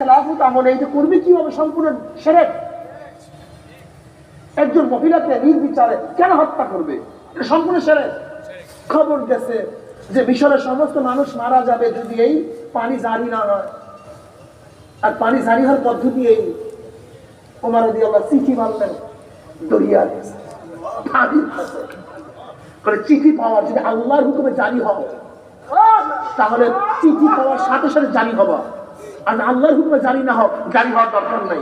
খেলাফত আমলে এটা করবে কিভাবে সম্পূর্ণ শিরক। একজন মহিলাকে নির্বিচারে কেন হত্যা করবে? এটা সম্পূর্ণ শিরক। খবর গেছে যে মিশরের সমস্ত মানুষ মারা যাবে যদি এই পানি জারি না হয়। আর পানি জারি হওয়ার পদ্ধতি এই, ওমর রাদিয়াল্লাহু চিঠি মারলেন দরিয়ার পানির কাছে করে চিঠি পাওয়া যদি আল্লাহর হুকুমে জারি হবে তাহলে চিঠি পাওয়ার সাথে সাথে জারি হবা, আর আল্লাহর হুকুমে জারি না হোক জারি হওয়ার দরকার নাই।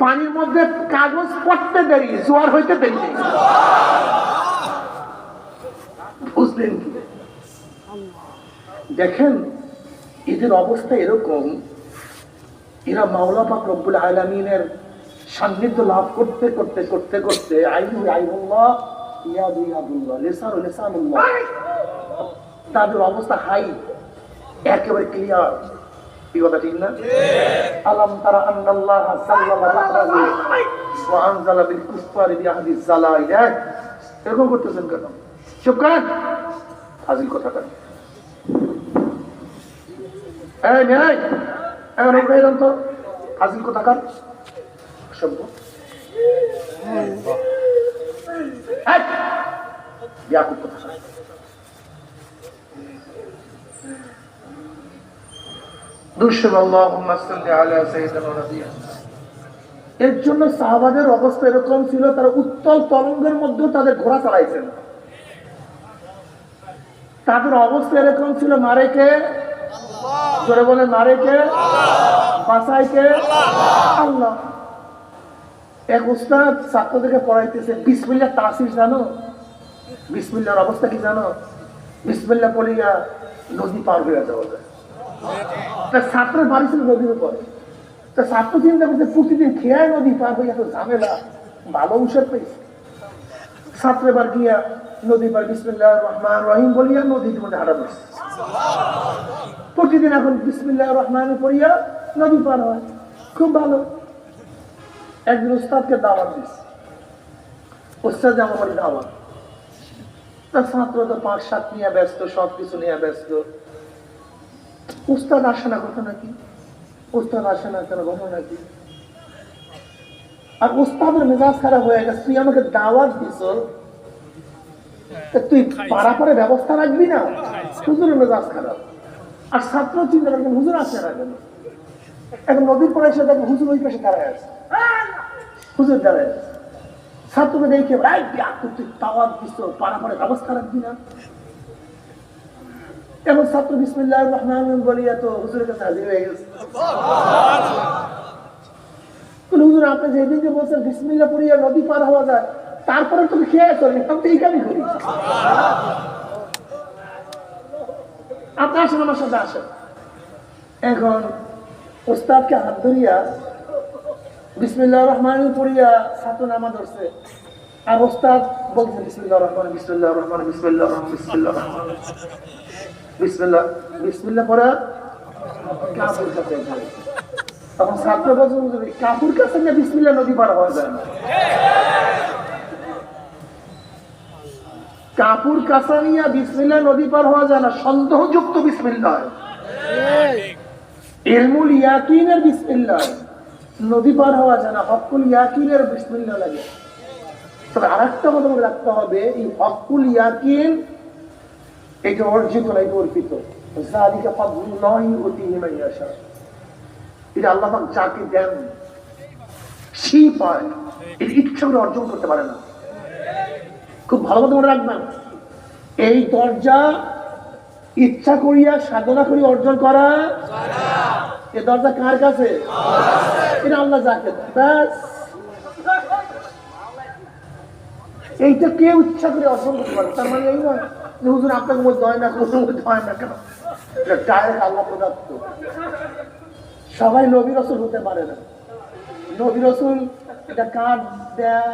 পানির মধ্যে কাগজ পড়তে দেরি, জোয়ার হইতে দেরি নেই। বুঝলেন কি? দেখেন এদের অবস্থা এরকম, এরা মাওলা পাক রব্বুল আলামিনের সান্নিধ্য লাভ করতে করতে করতে করতে আইনু আইনুল্লাহ ইয়াদু ইয়াদুল্লাহ লিসানু লিসানুল্লাহ, তাদের অবস্থা হাই, একেবারে ক্লিয়ার। কি কথা ঠিক না? আলাম তারা আন্নাল্লাহ সাল্লাল্লাহু ওয়া আনজালা বিল কুফারি বিআহদি জালাইয়া। এরকম করতেছেন কেন? চুপ করেন, ফাজিল কথা করেন। এই নেই এখন ওকে দেন তো, ফাজিল কথা কর সভ্য। ইয়াকুব কথা কর। এর জন্য সাহাবাদের অবস্থা এরকম ছিল, তারা উত্তল তরঙ্গের মধ্যে তাদের ঘোড়া চালাইছেন। তাদের অবস্থা এরকম ছিল, মারেকে জোরে বলে, মারেকে বাঁচাইকে আল্লাহ। এক উস্তাদ ছাত্রদেরকে পড়াইতেছে বিসমিল্লাহ তাসির জানো? বিসমিল্লাহর অবস্থা কি জানো? বিসমিল্লাহ পড়িয়া নদী পার হয়ে যাওয়া যায়। ছাত্রের বাড়ি ছিল নদীর উপর, তা ছাত্র চিন্তা করছে প্রতিদিন খেয়ায় নদী পার হইয়া তো ঝামেলা, ভালো উষার পেয়েছে। ছাত্র এবার গিয়া নদী পার বিসমিল্লাহির রহমানির রহিম বলিয়া নদীর মধ্যে হাঁটা বসছে। প্রতিদিন এখন বিসমিল্লাহির রহমানির পড়িয়া নদী পার হয়, খুব ভালো। একদিন উস্তাদকে দাওয়াত দিচ্ছে, উস্তাদ আমার দাওয়াত। তার ছাত্র তো ৫-৭ নিয়ে ব্যস্ত, সবকিছু নিয়ে ব্যস্ত। উস্তাদ আসে না, কথা নাকি? উস্তাদ আসে না কেন, কথা নাকি? আর উস্তাদের মেজাজ খারাপ হয়ে গেছে, তুই আমাকে দাওয়াত দিস, তুই পারাপারে ব্যবস্থা রাখবি না? হুজুরের মেজাজ খারাপ। আর ছাত্র চিন্তা করবেন হুজুর আসে না কেন? এখন নদীর পরে এসে দেখো হুজুর ওই পাশে দাঁড়ায় আছে, হুজুর দাঁড়ায় আছে। ছাত্রকে দেখে তুই দাওয়াত দিস, পারাপারে ব্যবস্থা রাখবি না? এখন ছাত্র বিসমিল্লাহির রহমানির রহিম বলিয়া তো হুজুরের কাছে হাজির হয়ে গেছে। হুজুর আপনি যেদিনকে বলছেন বিসমিল্লাহ পড়িয়া নদী পার হওয়া যায়, তারপরে তুমি খেয়াল করেন, আমি তো এই কাজই করি। আপনি আসেন, আমার সাথে আসেন। এখন ওস্তাদকে হাত ধরিয়া বিসমিল্লাহির রহমানির রহিম পড়িয়া ছাত্র নামাজ ধরছে, আর ওস্তাদ বলছে বিসমিল্লাহির রহমানির বিসমিল্লাহির রহমানির বিসমিল্লাহির রহমানির বিসমিল্লাহির রহমানির বিসমিল্লাহ বিসমিল্লাহ পড়া কাপুর কাছে যায়। তখন ছাত্র বলছে কাপুর কাছে না বিসমিল্লাহ নদী পার হওয়া যায় না। কাপুর কাছে নিয়ে বিসমিল্লাহ নদী পার হওয়া যায় না, সন্দেহযুক্ত বিসমিল্লাহ, ইলমুল ইয়াকিনের বিসমিল্লাহ নদী পার হওয়া যায় না, হকুল ইয়াকিনের বিসমিল্লাহ লাগে। তবে আরেকটা কথা মনে রাখতে হবে, এই হকুল ইয়াকিন এটা অর্জিত নাই, অর্পিত। যালিকা ফাদলুল্লাহি ইউতিহি মান ইয়াশা, এটা আল্লাহ পাক যাকে দেন সেই পায়, এটা ইচ্ছা করে অর্জন করতে পারে না। খুব ভালো মতো মনে রাখবেন, এই দরজা ইচ্ছা করিয়া সাধনা করি অর্জন করা, এ দরজা কার কাছে? এটা আল্লাহ যাকে দেন, ব্যাস। এইটা কেউ ইচ্ছা করে অর্জন করতে পারে, তার মানে এই নয় হুজুর আপনাকে মধ্যে হয় না, কোনো মধ্যে হয় না কেন, এটা ডাইরেক্ট আল্লাহ প্রদত্ত। সবাই নবী রাসূল হতে পারে না। নবী রাসূল এটা কার দেয়া?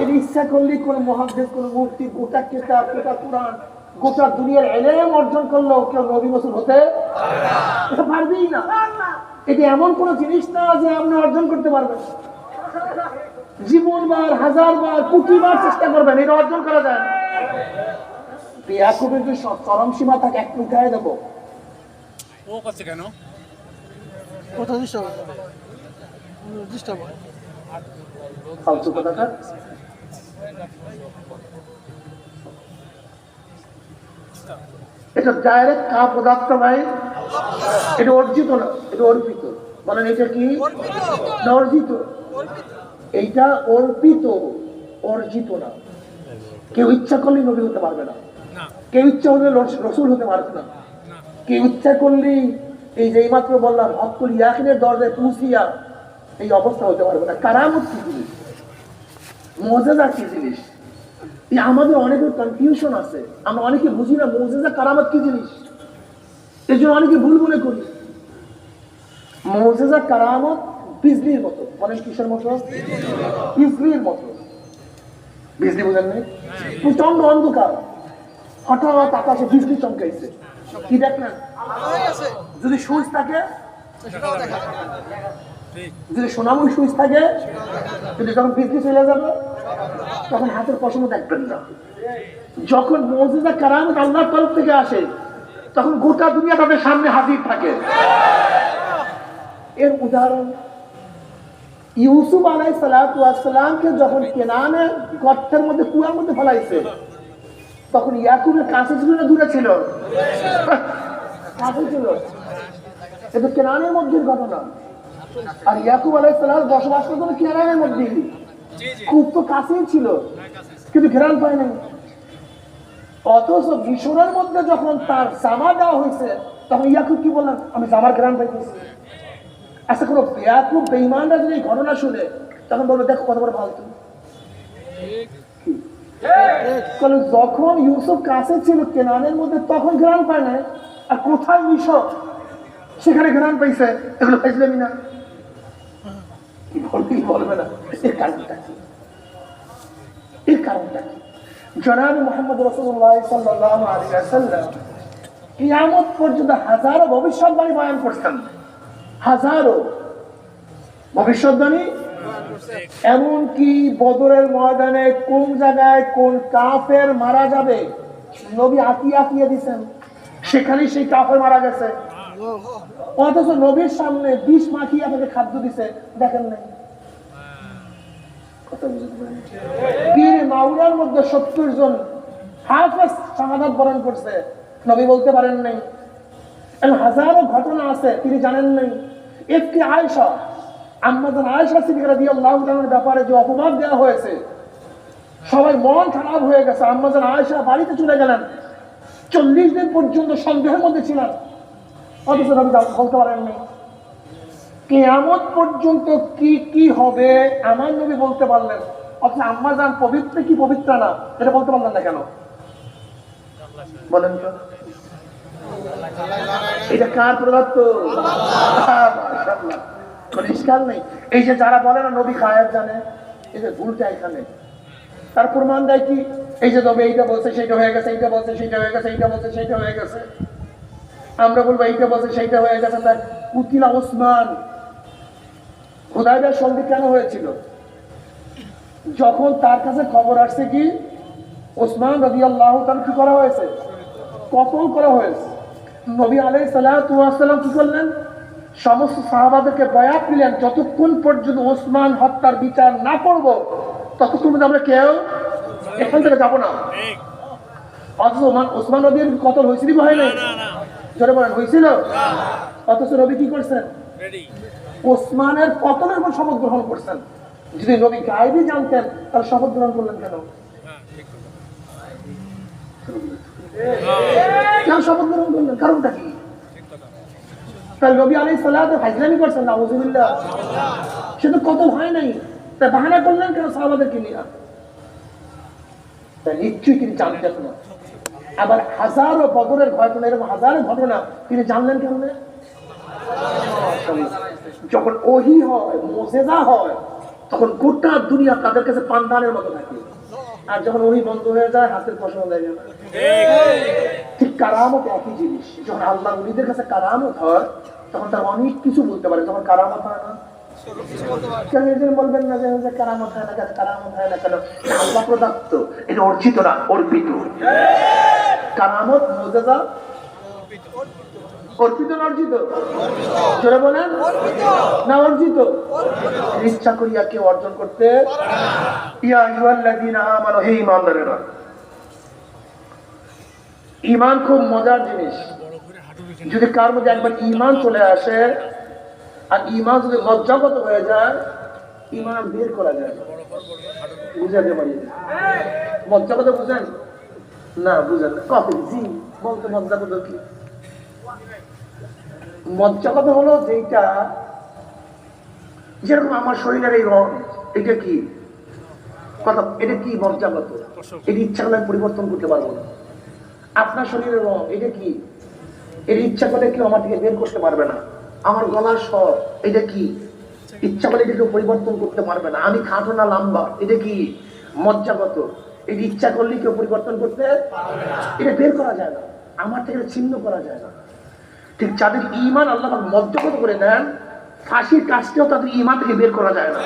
এটা ইচ্ছা করলে কোনো মুহাদ্দিস, কোনো মুফতি গোটা কিতাব, গোটা কুরআন, গোটা দুনিয়ার ইলম অর্জন করলেও কেউ নবী রাসূল হতে পারবেই না। এটা এমন কোন জিনিস না যে আপনি অর্জন করতে পারবেন। জীবনবার, হাজারবার, কোটিবার চেষ্টা করবেন, এটা অর্জন করা যায় না। ইয়াকুবের যে চরম সীমা থাকে, একটু উঠায় দেবো। ও করছে কেন? ফালতু কথাকার। এটা ডাইরেক্ট কা পদার্থ ভাই, এটা অর্জিত না, এটা অর্পিত। বলেন এটা কি? না অর্জিত। এইটা অর্পিত, অর্জিত না। কেউ ইচ্ছা করলে নবী হতে পারবে না, কেউ ইচ্ছা হলে রসুল হতে পারবে না, কেউ ইচ্ছা করলে এই যে এইমাত্র বললাম হকুল ইয়াকিনের দরজায় পৌঁছিয়া এই অবস্থা হতে পারবে না। কারামত কি জিনিস, মুজিজা কি জিনিস, এই আমাদের অনেকের কনফিউশন আছে। আমরা অনেকে বুঝি না মুজিজা কারামত কি জিনিস, এই জন্য অনেকে ভুল মনে করি। মুজিজা কারামত বিজলির মতো। বলেন কিসের মতো? বিজলির মতো। বিজলি বুঝেন নাই? প্রচন্ড অন্ধকার, হঠাৎ আকাশে বিজলি চমকাইছে, কি দেখলেন? যদি সুইচ থাকে, যদি সোনাময় সুইচ থাকে, যদি যখন বিজলি চলে যাবে তখন হাতের পশম দেখবেন না। যখন মুজিজা কারামত আল্লাহর তরফ থেকে আসে তখন গোটা দুনিয়া তাদের সামনে হাজির থাকে। এর উদাহরণ ইউসুফ আলাইহিস সালাতু ওয়াস সালামকে যখন কেনানে গর্তের মধ্যে, কুয়ার মধ্যে ফেলাইছে, তখন ইয়াকুবের কাছে ছিল না দূরে ছিল? কাছে ছিল। এটা কেনানের মধ্যে ঘটনা। আর ইয়াকুব আলাইহিস সালাম বসবাস করতেন কেনানের মধ্যে, খুব তো কাছেই ছিল, কিন্তু ঘেরান পায় নাই। অথচ মিশরের মধ্যে যখন তার জামা দেওয়া হয়েছে তখন ইয়াকুব কি বললেন? আমি জামার ঘেরান পাইতেছি। আচ্ছা, কোনো ইয়াকুব বেঈমানরা যদি ঘটনা শুনে তখন বলবে দেখো কত বড় ফালতু। যখন ইউসুফ কাছে ছিল কেনানের মধ্যে তখন ঘেরান পায় না, আর কোথায় মিশর সেখানে ঘেরান পাইছে, এগুলো পাইছিলামই না। কি বলবে না? এর কারণটা কি? এর কারণটা কি? জনাব মুহাম্মদ রাসূলুল্লাহ সাল্লাল্লাহু আলাইহি ওয়াসাল্লাম কিয়ামত পর্যন্ত হাজারো ভবিষ্যৎবাণী বয়ান করছেন, হাজারো ভবিষ্যৎবাণী। এমনকি বদরের ময়দানে কোন জায়গায় কোন কাফের মারা যাবে নবী আঁকিয়ে আঁকিয়ে দিচ্ছেন, সেখানে সেই কাফের মারা গেছে। অথচ নবীর সামনে বিষ মাখিয়ে আপনাকে খাদ্য দিছে, দেখেন নাই? পীর মাওলার মধ্যে 70 জন হাফেজ শাহাদাত বরণ করছে, নবী বলতে পারেন নাই। হাজারো ঘটনা আছে তিনি জানেন নাই। একটি আয়েশা, আম্মাজান আয়েশা সিদ্দিকা রাদিয়াল্লাহু তাআলার ব্যাপারে যে অপবাদ দেওয়া হয়েছে, সবাই মন খারাপ হয়ে গেছে। আম্মাজান আয়েশা বাড়িতে চলে গেলেন, 40 দিন পর্যন্ত সন্দেহের মধ্যে ছিলেন, অথচ নবী বলতে পারেন নাই। কিয়ামত পর্যন্ত কি কি হবে আমার নবী বলতে পারলেন, অথচ আম্মাজান পবিত্র কি পবিত্র না এটা বলতে পারলেন না কেন? বলেন তো, এটা কার প্রদত্ত? মাশাআল্লাহ, কোনো ইশকাল নেই। এই যে যারা বলে না নবী গায়েব জানে, এই যে ভুলটা এখানে। তার প্রমাণ দেয় কি? এই যে তবে এইটা বলছে সেইটা হয়ে গেছে, এইটা বলছে সেইটা হয়ে গেছে, এইটা বলছে সেইটা হয়ে গেছে। আমরা বলবো এইটা বলছে সেইটা হয়ে গেছে। তার কুতিলা ওসমান, হুদায়বিয়ার সন্ধি কেন হয়েছিল? যখন তার কাছে খবর আসছে কি ওসমান রাদিয়াল্লাহু তাআলা কি করা হয়েছে, কতল করা হয়েছে। নবী আলাইহিস সালাতু ওয়াস সালাম কি করলেন? সমস্ত সাহাবাদেরকে বয়াত দিলেন, যতক্ষণ পর্যন্ত ওসমান হত্যার বিচার না করব ততক্ষণ পর্যন্ত আমরা কেউ এখান থেকে যাবো না। অথচ ওসমান নবীর কতল হয়েছিল কি হয় নাই? জোরে বলেন, হয়েছিল। অথচ নবী কি করছেন? ওসমানের কতলের উপর শপথ গ্রহণ করছেন। যদি নবী গায়েবী জানতেন তাহলে শপথ গ্রহণ করলেন কেন? কেন শপথ গ্রহণ করলেন? কারণটা কি? তাহলে নবী আলাইহিস সালাতু ফাজলামি করছেন, নাউযুবিল্লাহ। সে তো কতল হয় নাই, তাই বাহানা করলেন কেন সাহাবাদেরকে নিয়ে? তাই নিশ্চয়ই তিনি জানতেন না। আবার হাজারো বদরের ঘটনা, এরকম হাজারো ঘটনা তিনি জানলেন কেমনে? যখন ওহী হয়, মুজিজা হয়, তখন গোটা দুনিয়া তাদের কাছে পান্ডানের মতো থাকে। আর যখন ওহী বন্ধ হয়ে যায় হাতের পশম লাগে না। ঠিক কারামত একই জিনিস। যখন আল্লাহ ওলিদের কাছে কারামত হয় তখন তারা অনেক কিছু বলতে পারে, তখন কারামত হয় না। কেন বলবেন না যে কারামত হয় না কেন? কারামত হয় না কেন? আল্লাহ প্রদত্ত, এটা অর্জিত না, অর্পিত। কারামত মুজিজা অর্পিত না অর্জিত? জোরে বলেন, না অর্জিত? ইচ্ছা করিয়া কেউ অর্জন করতে ইয়া আইয়ুহাল্লাযীনা আমানু, হে ঈমানদারেরা। ঈমান খুব মজার জিনিস। যদি কার মধ্যে একবার ঈমান চলে আসে আর ঈমান যদি লজ্জাগত হয়ে যায়, ঈমান বের করা যায় না। বুঝাতে পারি লজ্জাগত বুঝেন না? বুঝেন কত জি বলতে লজ্জাগত কি? মজ্জাগত হলো যেটা, যেরকম আমার শরীরের এই রং, এটা কি কথা? এটা কি মজ্জাগত? এটি ইচ্ছা করলে পরিবর্তন করতে পারবো না। আপনার শরীরের রং, এটা কি? এর ইচ্ছা করলে কেউ আমার থেকে বের করতে পারবে না। আমার গলার স্বর, এটা কি? ইচ্ছা করলে এটা কেউ পরিবর্তন করতে পারবে না। আমি খাটো না লম্বা, এটা কি? মজ্জাগত। এটি ইচ্ছা করলে কেউ পরিবর্তন করতে, এটা বের করা যায় না, আমার থেকে ছিন্ন করা যায় না। ঠিক যাদের ঈমান আল্লাহ মজ্জাগত করে দেন, ফাঁসির কাজটাও তাদের ঈমান থেকে বের করা যায় না।